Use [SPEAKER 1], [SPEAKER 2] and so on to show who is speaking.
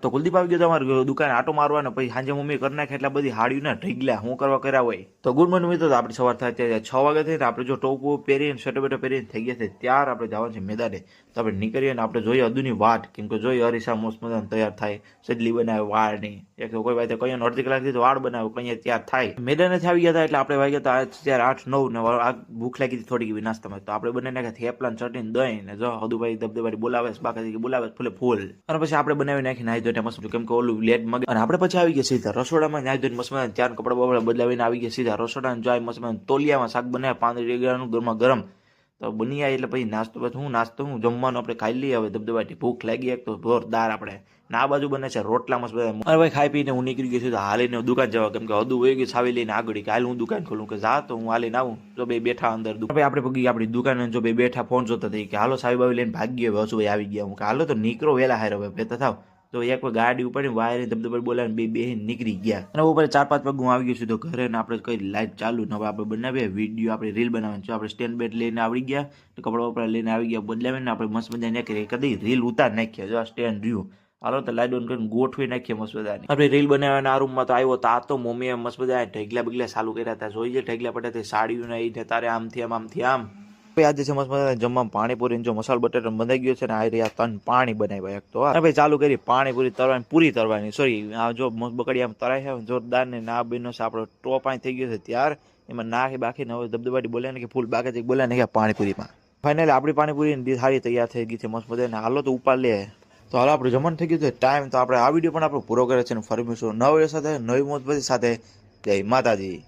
[SPEAKER 1] તો કુલદીપ આવી ગયો તમારી દુકાન આટો મારવાનો, પછી સાંજે મમ્મી કરી નાખે એટલે બધી હાડીઓ ને ઢગલા હું કરવા કર્યા હોય. તો ગુડ મોર્નિંગ મિત્રો, આપણે સવાર થાય ત્યારે 6 વાગે થઈને આપણે જો ટોપો પહેરીને શર્ટ બેટો પહેરીને થઈ ગયા છે ત્યાર આપણે જવાનું છે મેદાને. તો આપણે નીકળીએ ને આપણે જોઈએ અદુની વાટ, કેમ કે જોઈએ હરીસા મસ્ત મજાને તૈયાર થાય, સજલી બનાવે વાળ નહીં, એક તો કોઈ વાત કઈ અડધી કલાકથી તો વાળ બનાવે કઈ તૈયાર થાય. મેદાને આવી ગયા હતા એટલે આપણે વાગ્યા હતા ત્યારે 8-9 ને ભૂખ લાગી હતી થોડી નાસ્તામાં. તો આપણે બંને નાખ્યા થેપલા ચટણી દહીં ને જો હદુભાઈ દબદબારી બોલાવે બાકી બોલાવે ફૂલે ફૂલ, અને પછી આપણે બનાવી નાખી નાહી ધોઈને મસ્ત, કેમ કે ઓલું લેટ મગે. અને આપણે પછી આવી ગયા સીધા રસોડામાં, નાહી ધોઈને મસ્ત ચાર કપડા બપડા બદલાવીને આવી ગયા સીધા રસોડામાં. જાય મસ્ત તોલિયામાં શાક બનાવે 5 રેગડાનું ગરમા ગરમ. તો બની આવે એટલે પછી નાસ્તો હું જમવાનું આપણે ખાઈ લઈએ. હવે દબદબાટી ભૂખ લાગી એક તો જોરદાર. આપણે ના બાજુ બને છે રોટલા મસ્ત બધા. અરે ભાઈ ખાઈ પીને હું નીકળી ગયો છું હાલીને દુકાન જવા, કેમ કે હદુ હોય ગઈ છાવી લઈને આગળ કે હાલ હું દુકાન ખોલું, કે જા તો હું હાલીને આવું. જો બે બેઠા અંદર આપણે પગી આપણી દુકાને, જો બે બેઠા ફોન જોતા થઈ કે હાલો સાવી બાવી લઈને ભાગી ગયો. હસુ ભાઈ આવી ગયા, હું કે હાલો તો નીકળો વેલા હારે હવે ભેતા થાવ. તો એક ગાડી ઉપાડી વાયર ધબધબ બોલાવીને બે નીકળી ગયા. અને ઉપર 4-5 પગ હું આવી ગયો છું તો ઘરે ને આપણે કઈ લાઈટ ચાલુ ને હવે આપણે બનાવીએ વિડીયો, આપણે રીલ બનાવવાની છે. આપણે સ્ટેન્ડ બેટ લઈને આવી ગયા, કપડા વપડા લઈને આવી ગયા બદલાવીને આપણે મસ્ત મજા કરીએ કદી રીલ ઉતાર નાખીએ. જો સ્ટેન્ડ રહ્યું હાલો તો લાઈટ ઓન કરીને ગોઠવી નાખીએ મસ્ત મજાની. આપણે રીલ બનાવવાના આ રૂમમાં તો આવ્યો તો આ તો મમ્મીએ મસ્ત બધા ઢગલા બગલા ચાલુ કર્યા હતા. જોઈએ ઢગલા પડ્યા સાડીઓ ને તારે આમથી આમ. આજે છે મસ્ત મજા જમવામાં પાણીપુરી જો મસાલો બટેટા બંધાઈ ગયો છે ને આ રહ્યા 3 પાણી બનાવ્યા. એક તો ભાઈ ચાલુ કરી પાણીપુરી તરવાની, પૂરી તરવાની, સોરી આ જો બકડી આમ તરાય છે જોરદાર ને ના બેનો છે. આપણો ટોપ અહીં થઈ ગયો છે ત્યાર એમાં નાખી બાકીને હવે ધબધબાટી બોલે ને કે ફૂલ બાકી બોલે ને કે પાણીપુરીમાં. ફાઇનલી આપણી પાણીપુરી સારી તૈયાર થઈ ગઈ છે મસ્ત મજા ને. હાલો તો ઉપાડ લે. તો હાલો આપણું જમવાનું થઈ ગયું છે ટાઈમ. તો આપણે આ વિડીયો પણ આપણો પૂરો કરે છે ને ફરી મળીશું નવા સાથે નવી મોજ સાથે. જય માતાજી.